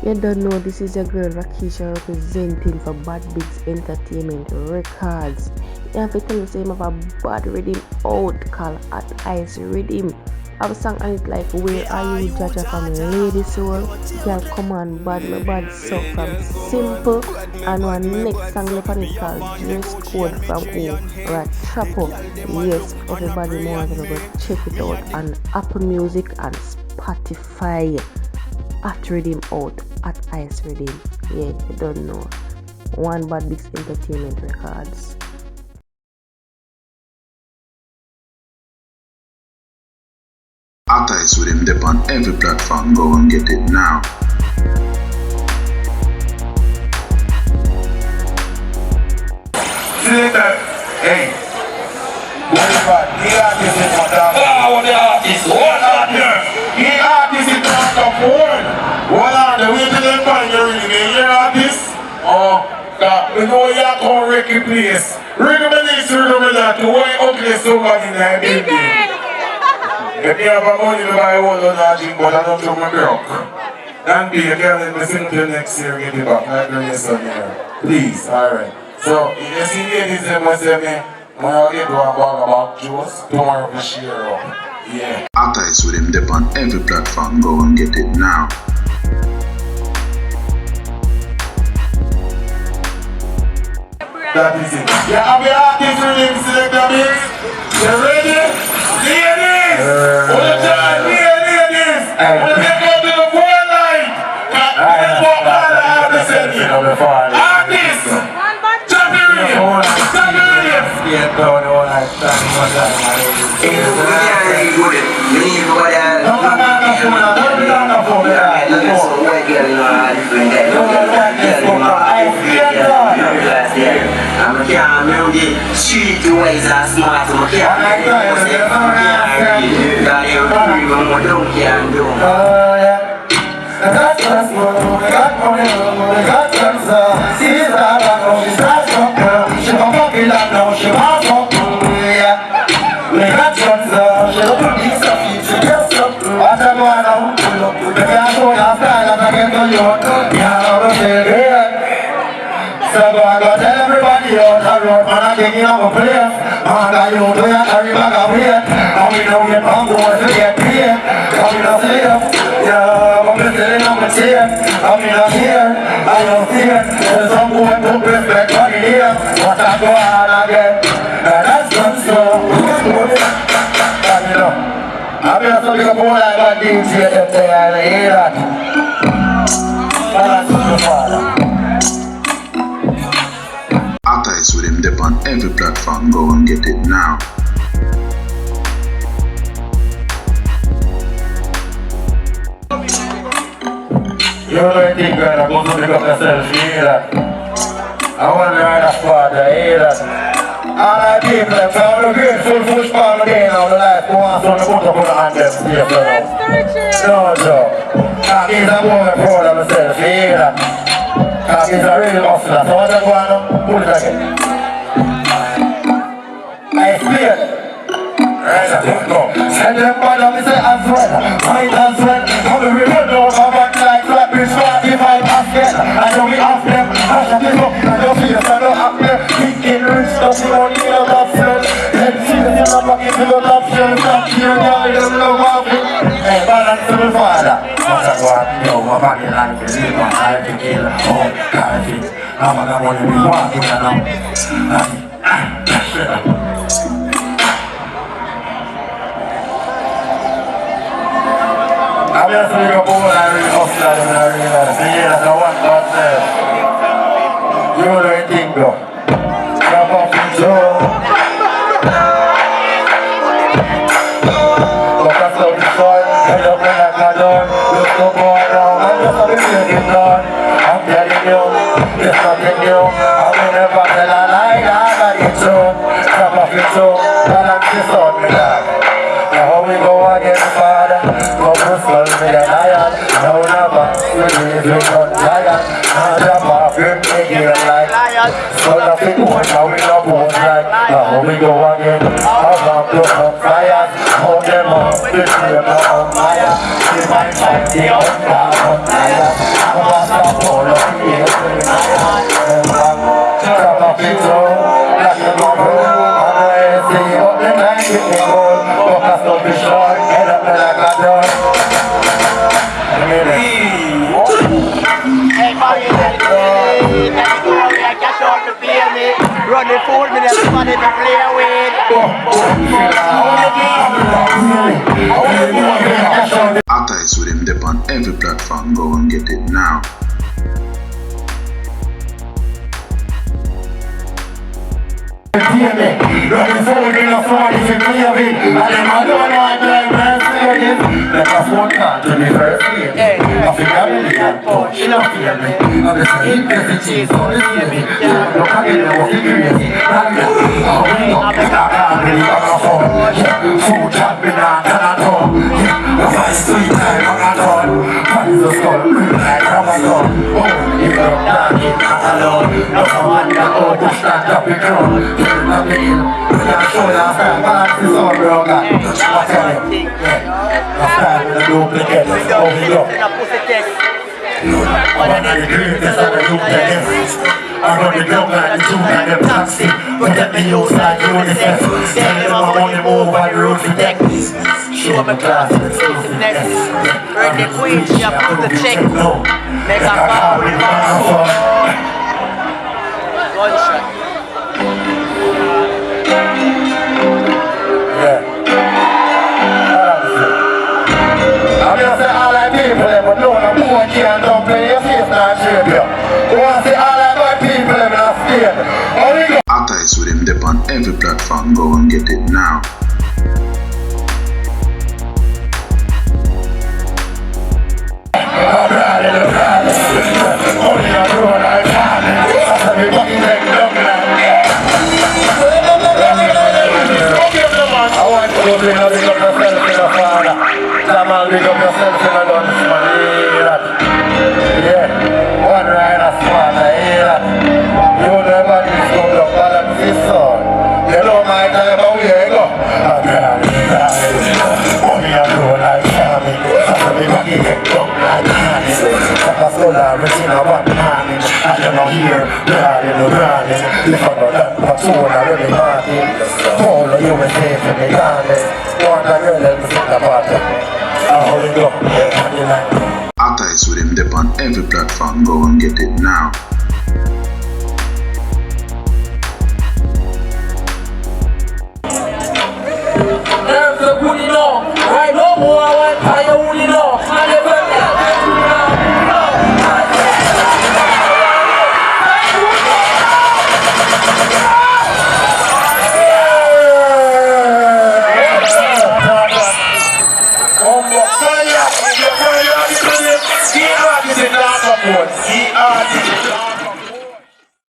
You don't know, this is your girl Rakisha representing for Bad Bigs Entertainment Records. You have to tell you say you have a bad rhythm out called At Ice Rhythm. I have a song on it like Where Are You Jaja from Lady Soul. Girl come on bad, my bad so from Simple. And one next song left on it called Dress Code from Rachapo. Yes, everybody more gonna go check it out on Apple Music and Spotify. At Rhythm out, At Ice Rhythm. Yeah, you don't know. One Bad Bigs Entertainment Records. At Ice Rhythm dip on every platform. Go and get it now. Hey, the artist is what the artist. One artist. The artist is not the phone. One artist. Wait till they find your ring. Your artist. Oh, God. We know you are going to wreck your place. Remember this, remember that. The way ugly somebody in that building. If you have a money to buy one of that drink, but I don't know my broke. And be a girl in the sing till next year, get it back. Like your son here. Please, alright. So, you see ladies that must say me, when I get to a bag about juice, tomorrow we share up. Yeah. At Ice Rhythm dip on every platform. Go and get it now. That is it. Yeah, have your artist rhythm selector mix? You ready? Ladies! All the time, ladies! All the time, go to the phone line! Let's walk on the artist in here. Artist! Stop your rhythm! Stop your rhythm! Yeah, no, I stand for that. I'm a cat, man, the street ways are smart, I'm a cat. I don't care, do. That's what's wrong, we got money, we got cancer. She's not back home, she's not up, she gon' fuck it up now, she wants up, yeah. We got cancer, she don't put these up, she gets up. What I'm gonna pull up, we can't go down style, and I get to you, yeah, I'm a failure. So go and go tell everybody on the road, man, I'm taking up a place. Man, I you do ya carry back a weight. And we know get on board to get paid. And we not see them, yeah, but we still in my chair. And we not here, I don't see it. There's some boy put respect on the ear. But I go on again, and that's not so. And you know, I'm just looking for boy like my DJ up there, and I hear that. And that's the father. At Ice Rhythm dip on every platform. Go and get it now. You don't think that I'm going to pick up yourself either. I want to ride a father either. All I keep them, so I'm grateful for the part of the day now, the life who wants to put up on the hand them stay for now. No, Joe. I keep them going proud of myself either. He's a real hustler, so what I'm going to pull it again. I explain. Right, go. Send them bad on me say as well. Might as well. Come to run over back like flat bitch 45 basket. I know we off them. I shut it up. I don't feel so no up there. Thinking rich stuff, you don't need a option. Then see the yellow pocket to the option. Stop here, girl, you don't know how to. Hey, balance to the father. What's that one? Yo, my body like this. Leave my life to kill. Oh, can't fit. I'm gonna want to be walking around. I'm just going to go and read hustler in the arena. See, that's the one God says. You don't think, though. Come up and show. Look at the sun. Head up like a dawn. Look to go around. I'm just a bit done. I'm telling you, it's nothing new. I will never tell a lie. I got it true. Come up and show. Balance this on me, dad. Now we go again, Father. Go Bristol, me a lion. Now never, we live in on lion. Now never, we make it like lion. So nothing more, now we no both like. Now we go again. How about those on fire? Hold them up, this is on fire. See my fight, they on fire. Run the food, me there's money to play with. Artists with him dip on every platform, go and get it now. Running forward in a far if you clear it. And them I don't know I drive my serious. Like a phone call to the first aid. I feel family and touch, she don't feel me. I'm the same messages on the TV. Look at it, I'm crazy. I'm waiting up the car, I'm really on my phone. Food chat me now, can I talk? My sweet time, I'm not on. Hands are skull, like Ramadan. Oh, you don't not get not alone. No one can go to stand up the ground. I'm the hill, I'm showing our style, balance is all bro, God. I tell you, yeah. My style is a duplicate, oh, we go. One of the greatest of the duplicates. I run the club like the two like them taxi. But let me use like UNICEF. Tell them I'm on the move on the road for tech. Show me class, exclusiveness. Bring the queen, she up to the check. Make a call with my gunshot. I'm gonna say all I people but no one who can't don't play your face now shape you. I wanna say all I my people in a state. Only go. Artists with him dip on every platform, go and get it now. Only I do what I can. After me fucking take love I want to go play now, big up yourself in a father. Jamal, big up yourself in a lunch, man. Yeah, one rider father, yeah. You never need to look balance this son. You know my time, how you go? I'm only I do what I can. After me fucking take love like that. Papa Sola, Regina, one man. I don't know here, darling, no darling. If I'm not that, but so I really party. All of you were safe in the garden. One of you let me think about it. How we go? Artists with him dip on every platform, go and get it now. Nervz the good enough. Right no more, I want fire wood enough. I never He are the